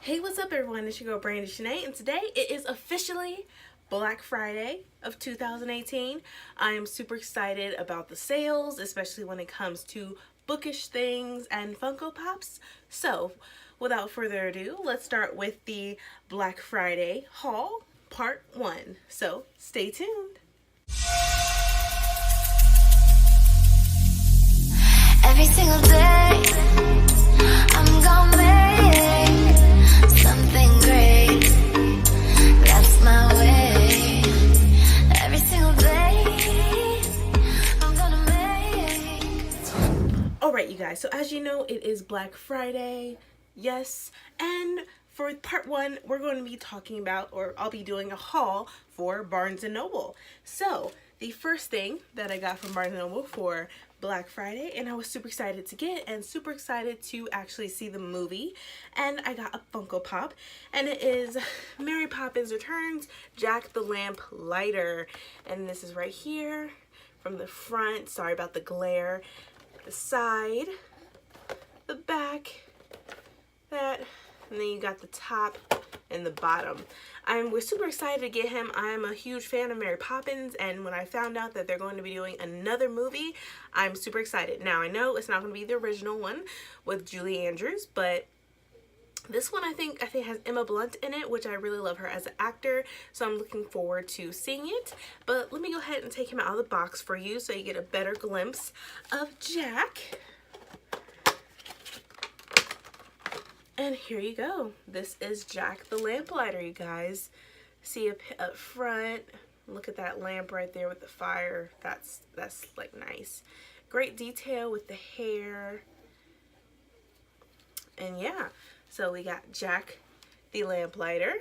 Hey, what's up everyone? It's your girl Brandy Shanae, and today it is officially Black Friday of 2018. I am super excited about the sales, especially when it comes to bookish things and Funko Pops. So, without further ado, let's start with the Black Friday haul, part 1. So, stay tuned. Every single day, I'm gonna make something great. That's my way. Every single day, I'm gonna make. Alright, you guys, so as you know, it is Black Friday. Yes, and for part 1, we're going to be talking about, or I'll be doing a haul for Barnes & Noble. So, the first thing that I got from Barnes & Noble for Black Friday, and I was super excited to get, and super excited to actually see the movie, and I got a Funko Pop, and it is Mary Poppins Returns Jack the Lamp Lighter, and this is right here from the front. Sorry about the glare. The side, the back, that, and then you got the top and the bottom. We're super excited to get him. I'm a huge fan of Mary Poppins, and when I found out that they're going to be doing another movie, I'm super excited. Now, I know it's not going to be the original one with Julie Andrews, but this one I think has Emma Blunt in it, which I really love her as an actor, so I'm looking forward to seeing it. But let me go ahead and take him out of the box for you so you get a better glimpse of Jack. And here you go. This is Jack the Lamplighter, you guys. See up front. Look at that lamp right there with the fire. That's like nice. Great detail with the hair. And yeah, so we got Jack the Lamplighter.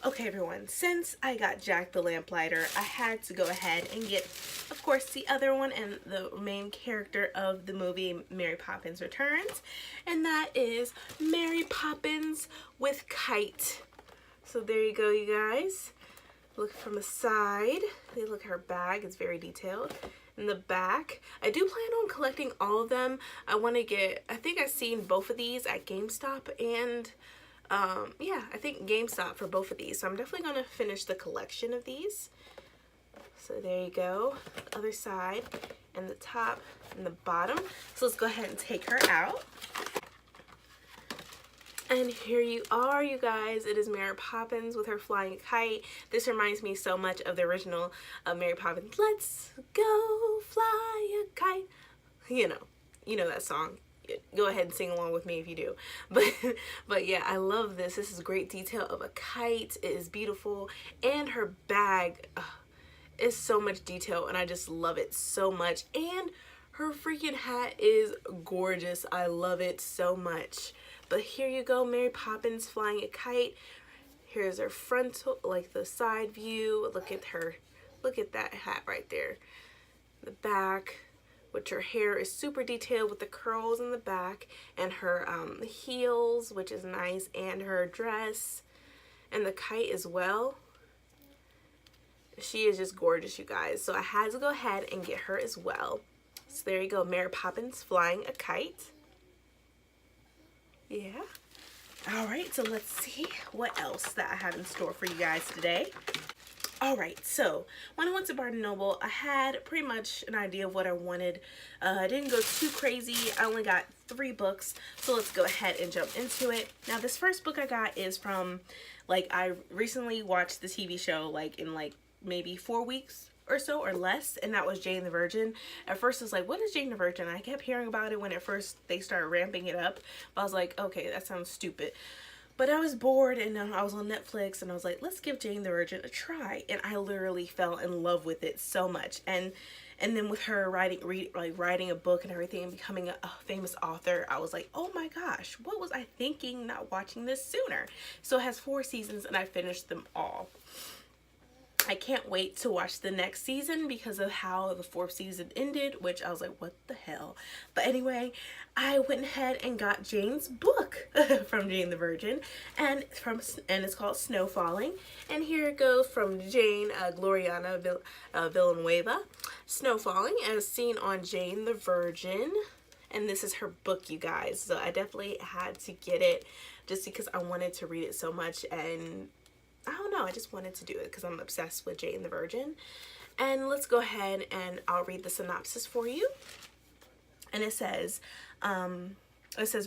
Okay, everyone, since I got Jack the Lamplighter, I had to go ahead and get, of course, the other one and the main character of the movie Mary Poppins Returns, and that is Mary Poppins with Kite. So there you go, you guys. Look from the side. Look at her bag. It's very detailed. In the back, I do plan on collecting all of them. I want to get, I think I've seen both of these at GameStop and yeah, I think GameStop for both of these. So I'm definitely going to finish the collection of these. So there you go. The other side and the top and the bottom. So let's go ahead and take her out. And here you are, you guys. It is Mary Poppins with her flying kite. This reminds me so much of the original Mary Poppins. Let's go fly a kite. You know that song. Go ahead and sing along with me if you do. But yeah, I love this. This is great detail of a kite. It is beautiful. And her bag is so much detail, and I just love it so much. And her freaking hat is gorgeous. I love it so much. But here you go, Mary Poppins flying a kite. Here's her frontal, like the side view. Look at her. Look at that hat right there. The back, which her hair is super detailed with the curls in the back, and her heels, which is nice, and her dress, and the kite as well. She is just gorgeous, you guys. So I had to go ahead and get her as well. So there you go, Mary Poppins flying a kite. Yeah. All right, so let's see what else that I have in store for you guys today. All right, so when I went to Barnes & Noble, I had pretty much an idea of what I wanted. I didn't go too crazy. I only got 3 books, so let's go ahead and jump into it. Now, this first book I got is from, I recently watched the TV show, in maybe 4 weeks or so or less, and that was Jane the Virgin. At first I was like, what is Jane the Virgin? I kept hearing about it when at first they started ramping it up, but I was like, okay, that sounds stupid. But I was bored, and I was on Netflix, and I was like, let's give Jane the Virgin a try. And I literally fell in love with it so much. And then with her writing a book and everything and becoming a famous author, I was like, oh my gosh, what was I thinking not watching this sooner? So it has 4 seasons, and I finished them all. I can't wait to watch the next season because of how the 4th season ended, which I was like, what the hell? But anyway, I went ahead and got Jane's book from Jane the Virgin, and it's called Snow Falling. And here it goes from Jane Gloriana Villanueva. Snow Falling as seen on Jane the Virgin. and this is her book, you guys. So I definitely had to get it just because I wanted to read it so much, and I don't know, I just wanted to do it because I'm obsessed with Jane the Virgin. And let's go ahead and I'll read the synopsis for you. And it says,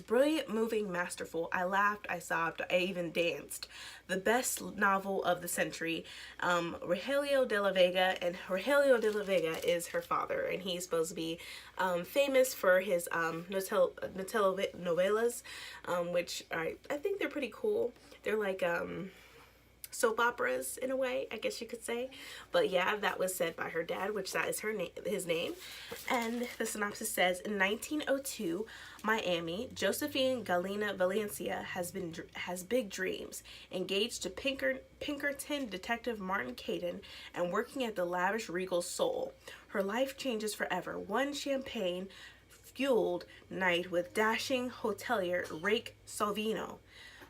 brilliant, moving, masterful. I laughed, I sobbed, I even danced. The best novel of the century. Rogelio de la Vega, and Rogelio de la Vega is her father, and he's supposed to be famous for his novellas, which I think they're pretty cool. They're like soap operas in a way, I guess you could say. But yeah, that was said by her dad, which that is his name. And the synopsis says, in 1902, Miami, Josephine Galena Valencia has big dreams. Engaged to Pinkerton detective Martin Caden and working at the lavish Regal Soul. Her life changes forever. One champagne fueled night with dashing hotelier Rake Salvino.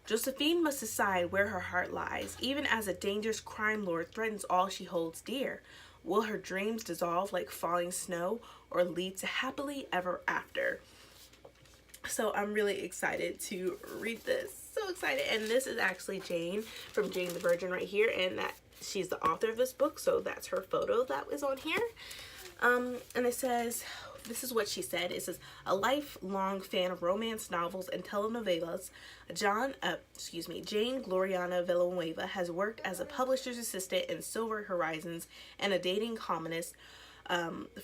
Josephine must decide where her heart lies, even as a dangerous crime lord threatens all she holds dear. Will her dreams dissolve like falling snow or lead to happily ever after? So I'm really excited to read this. So excited. And this is actually Jane from Jane the Virgin right here, and that she's the author of this book, so that's her photo that was on here. And it says, this is what she said. It says, a lifelong fan of romance novels and telenovelas, Jane Gloriana Villanueva has worked as a publisher's assistant in Silver Horizons and a dating columnist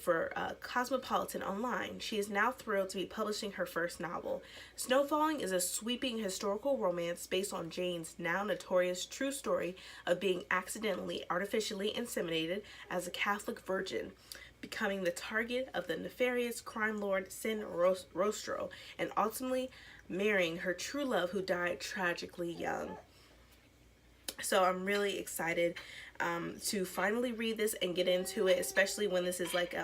for Cosmopolitan Online. She is now thrilled to be publishing her first novel. Snowfalling is a sweeping historical romance based on Jane's now notorious true story of being accidentally artificially inseminated as a Catholic virgin, becoming the target of the nefarious crime lord Sin Rostro, and ultimately marrying her true love who died tragically young. So I'm really excited to finally read this and get into it, especially when this is like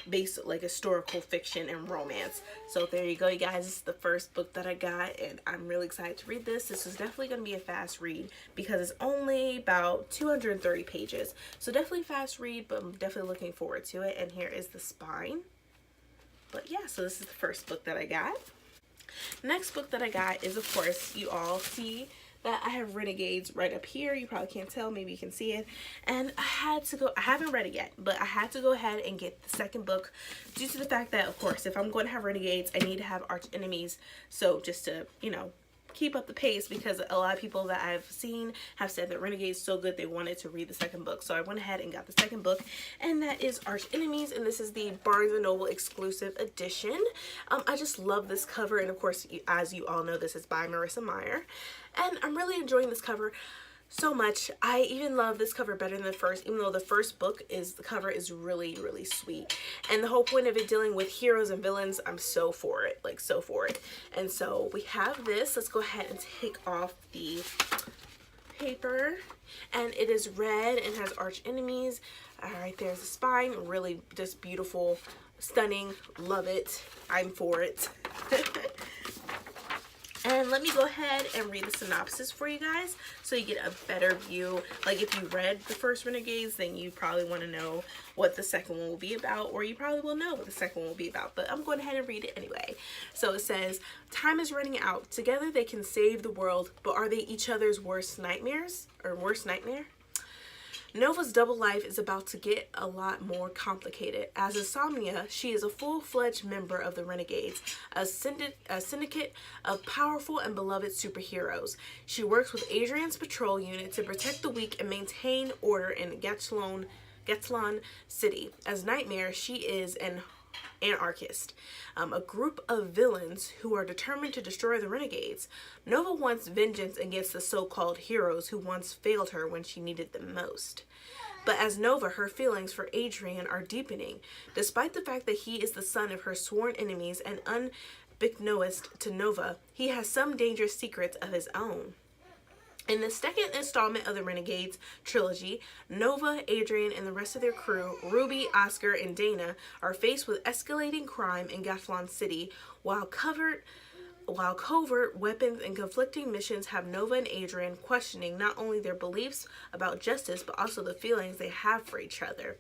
based like historical fiction and romance. So there you go, you guys. This is the first book that I got, and I'm really excited to read this. This is definitely going to be a fast read because it's only about 230 pages. So definitely fast read, but I'm definitely looking forward to it. And here is the spine. But yeah, so this is the first book that I got. Next book that I got is, of course, you all see that I have Renegades right up here. You probably can't tell, maybe you can see it. And I haven't read it yet, but I had to go ahead and get the second book due to the fact that, of course, if I'm going to have Renegades, I need to have Arch Enemies. So just to, you know, keep up the pace, because a lot of people that I've seen have said that Renegades is so good they wanted to read the second book. So I went ahead and got the second book, and that is Arch Enemies, and this is the Barnes & Noble exclusive edition. I just love this cover, and of course, as you all know, this is by Marissa Meyer, and I'm really enjoying this cover so much. I even love this cover better than the first, even though the first book the cover is really, really sweet. And the whole point of it dealing with heroes and villains, I'm so for it, like so for it. And so we have this. Let's go ahead and take off the paper. And it is red and has Arch Enemies. All right, there's the spine. Really just beautiful, stunning. Love it. I'm for it. And let me go ahead and read the synopsis for you guys so you get a better view. Like, if you read the first Renegades, then you probably want to know what the second one will be about, or you probably will know what the second one will be about, but I'm going ahead and read it anyway. So it says, time is running out. Together they can save the world, but are they each other's worst nightmares, or worst nightmare? Nova's double life is about to get a lot more complicated. As Insomnia, she is a full-fledged member of the Renegades, a syndicate of powerful and beloved superheroes. She works with Adrian's patrol unit to protect the weak and maintain order in Gatchlon City. As Nightmare, she is an anarchist, a group of villains who are determined to destroy the Renegades. Nova wants vengeance against the so-called heroes who once failed her when she needed them most. But as Nova, her feelings for Adrian are deepening. Despite the fact that he is the son of her sworn enemies and unbeknownst to Nova, he has some dangerous secrets of his own. In the second installment of the Renegades trilogy, Nova, Adrian, and the rest of their crew, Ruby, Oscar, and Dana, are faced with escalating crime in Gatchlon City, while covert weapons and conflicting missions have Nova and Adrian questioning not only their beliefs about justice, but also the feelings they have for each other.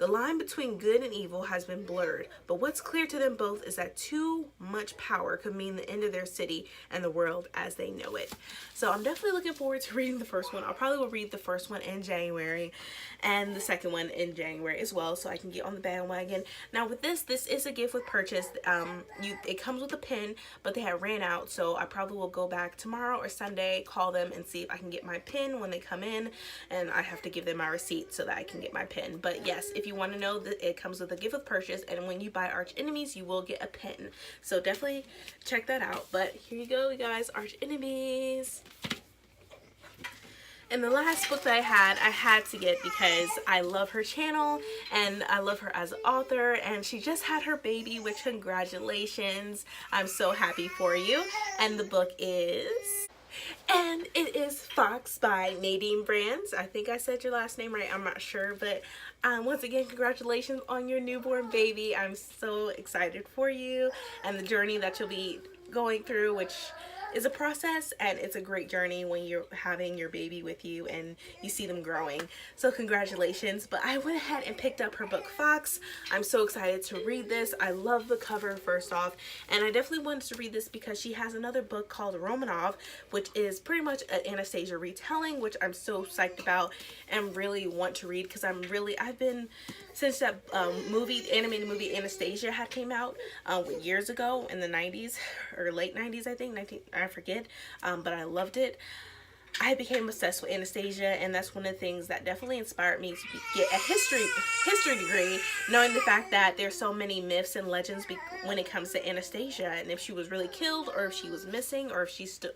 The line between good and evil has been blurred, but what's clear to them both is that too much power could mean the end of their city and the world as they know it. So I'm definitely looking forward to reading the first one. I probably will read the first one in January and the second one in January as well, so I can get on the bandwagon. Now with this is a gift with purchase. It comes with a pin, but they have ran out, so I probably will go back tomorrow or Sunday, call them and see if I can get my pin when they come in, and I have to give them my receipt so that I can get my pin. But yes, if you want to know, that it comes with a gift with purchase, and when you buy Arch Enemies you will get a pin, so definitely check that out. But here you go, you guys, Arch Enemies. And the last book that I had to get because I love her channel and I love her as an author, and she just had her baby, which congratulations. I'm so happy for you. And the book is... And it is Fox by Nadine Brands. I think I said your last name right. I'm not sure, but once again, congratulations on your newborn baby. I'm so excited for you and the journey that you'll be going through, which is a process, and it's a great journey when you're having your baby with you and you see them growing. So congratulations. But I went ahead and picked up her book Fox. I'm so excited to read this. I love the cover first off, and I definitely wanted to read this because she has another book called Romanov, which is pretty much an Anastasia retelling, which I'm so psyched about and really want to read because I've been, since that animated movie Anastasia had came out years ago in the 90s or late 90s, I think, I forget, but I loved it. I became obsessed with Anastasia, and that's one of the things that definitely inspired me to get a history degree, knowing the fact that there's so many myths and legends when it comes to Anastasia, and if she was really killed or if she was missing or if she's still,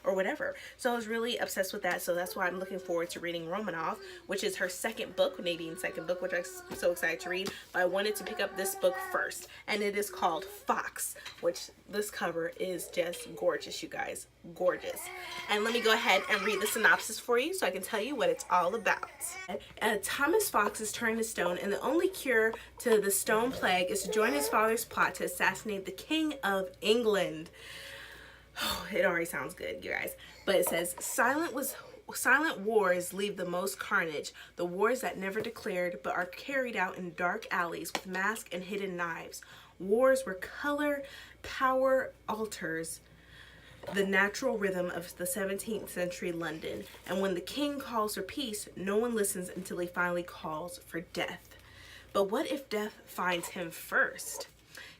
or whatever. So I was really obsessed with that, so that's why I'm looking forward to reading Romanov, which is her second book, Nadine's second book, which I'm so excited to read. But I wanted to pick up this book first, and it is called Fox, which this cover is just gorgeous, you guys. Gorgeous. And let me go ahead and read the synopsis for you so I can tell you what it's all about. Thomas Fox is turned to stone, and the only cure to the stone plague is to join his father's plot to assassinate the King of England. Oh, it already sounds good, you guys. But it says, silent wars leave the most carnage, the wars that never declared but are carried out in dark alleys with masks and hidden knives. Wars where color, power alters the natural rhythm of the 17th century London, and when the king calls for peace, no one listens until he finally calls for death. But what if death finds him first?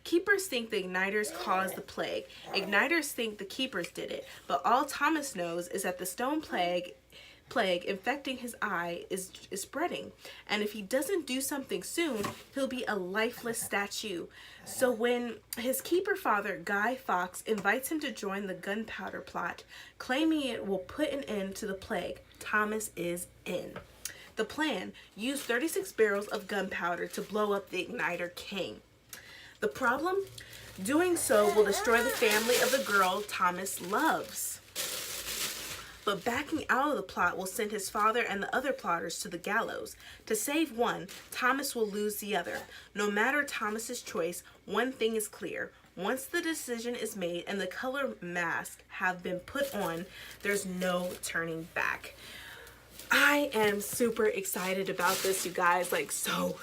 Keepers think the igniters caused the plague. Igniters think the keepers did it, but all Thomas knows is that the stone plague infecting his eye is spreading, and if he doesn't do something soon, he'll be a lifeless statue. So when his keeper father, Guy Fawkes, invites him to join the gunpowder plot, claiming it will put an end to the plague, Thomas is in. The plan: use 36 barrels of gunpowder to blow up the igniter king. The problem? Doing so will destroy the family of the girl Thomas loves. But backing out of the plot will send his father and the other plotters to the gallows. To save one, Thomas will lose the other. No matter Thomas's choice, one thing is clear. Once the decision is made and the color mask have been put on, there's no turning back. I am super excited about this, you guys, like so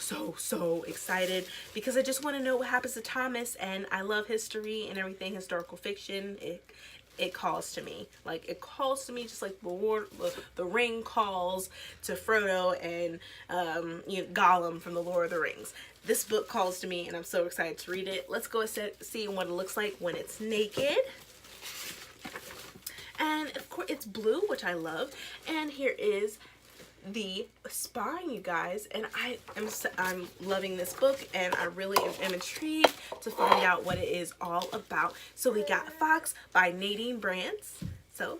excited, because I just want to know what happens to Thomas, and I love history and everything, historical fiction. It calls to me. Like, it calls to me just like the ring calls to Frodo and Gollum from the Lord of the Rings. This book calls to me, and I'm so excited to read it. Let's go see what it looks like when it's naked. And of course it's blue, which I love. And here is the spine, you guys, and I'm loving this book, and I really am intrigued to find out what it is all about. So we got Fox by Nadine Brands. So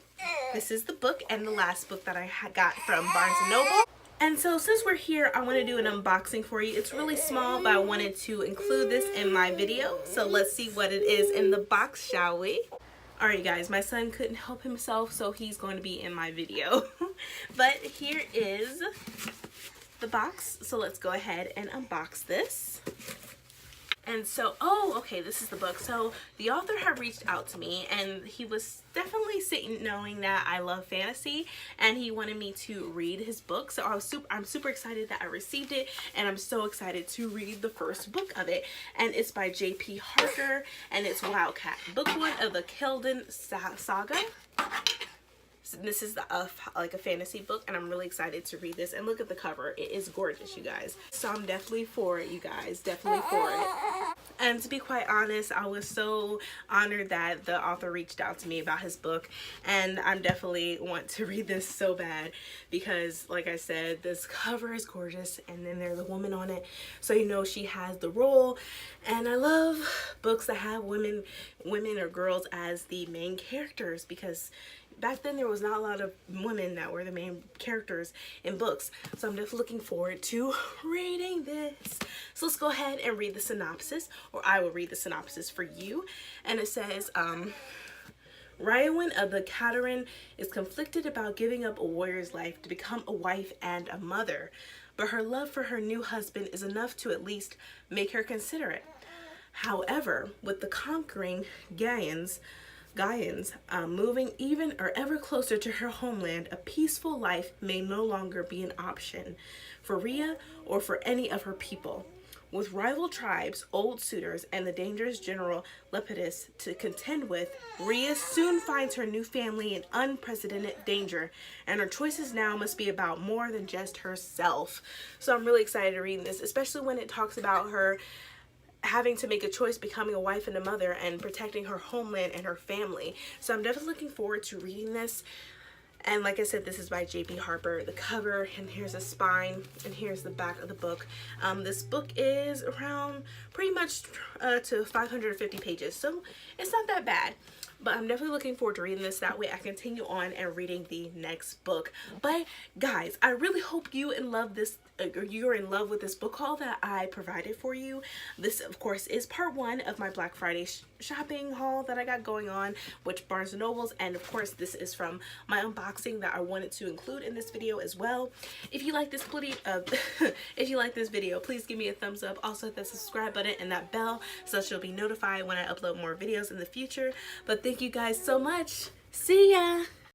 this is the book, and the last book that I got from Barnes & Noble. And so since we're here, I want to do an unboxing for you. It's really small, but I wanted to include this in my video. So let's see what it is in the box, shall we? Alright guys, my son couldn't help himself, so he's going to be in my video. But here is the box, so let's go ahead and unbox this. And so, oh, okay, this is the book. So the author had reached out to me, and he was definitely sitting knowing that I love fantasy, and he wanted me to read his book. So I'm super excited that I received it, and I'm so excited to read the first book of it. And it's by J.P. Harker, and it's Wildcat, book 1 of the Keldon saga. So this is like a fantasy book, and I'm really excited to read this. And look at the cover. It is gorgeous, you guys. So I'm definitely for it, you guys. Definitely for it. And to be quite honest, I was so honored that the author reached out to me about his book. And I definitely want to read this so bad because, like I said, this cover is gorgeous. And then there's a woman on it. So you know she has the role. And I love books that have women or girls as the main characters, because back then there was not a lot of women that were the main characters in books. So I'm definitely looking forward to reading this. So let's go ahead and read the synopsis, or I will read the synopsis for you. And it says, Ryowen of the Cateran is conflicted about giving up a warrior's life to become a wife and a mother. But her love for her new husband is enough to at least make her consider it. However, with the conquering Gaians moving even or ever closer to her homeland, a peaceful life may no longer be an option for Rhea or for any of her people. With rival tribes, old suitors, and the dangerous General Lepidus to contend with, Rhea soon finds her new family in unprecedented danger, and her choices now must be about more than just herself. So I'm really excited to read this, especially when it talks about her having to make a choice, becoming a wife and a mother, and protecting her homeland and her family. So I'm definitely looking forward to reading this. And like I said, this is by J.P. Harper. The cover, and here's a spine, and here's the back of the book. This book is around pretty much to 550 pages, so it's not that bad. But I'm definitely looking forward to reading this. That way I continue on and reading the next book. But guys, I really hope you're in love with this book haul that I provided for you. This, of course, is part 1 of my Black Friday shopping haul that I got going on, which Barnes & Nobles. And of course, this is from my unboxing that I wanted to include in this video as well. If you like this video, please give me a thumbs up. Also hit that subscribe button and that bell so that you'll be notified when I upload more videos in the future. But thank you guys so much. See ya!